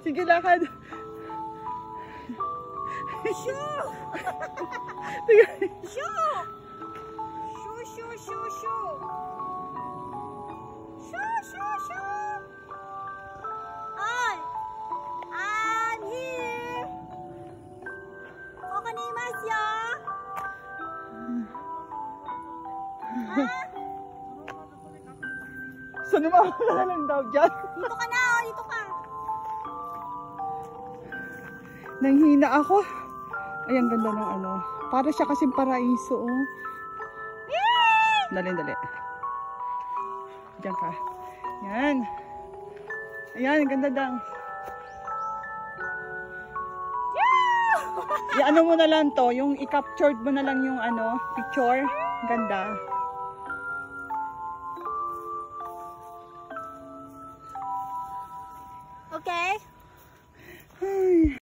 Sige, lakad. Shoo! Sige. Shoo! Shoo, shoo, shoo, shoo! Shoo, shoo, shoo! Ay! I'm here! Kokonimasu! Ha? Saan naman ka na lang daw dyan? Dito ka na, oh, dito ka. Nanghina ako. Ay, ang ganda ng ano. Para siya kasing paraiso, oh. Dali, dali. Diyan ka. Yan. Ayan, ang ganda dang. I-ano mo na lang to, yung i-captured mo na lang yung ano, picture. Ganda.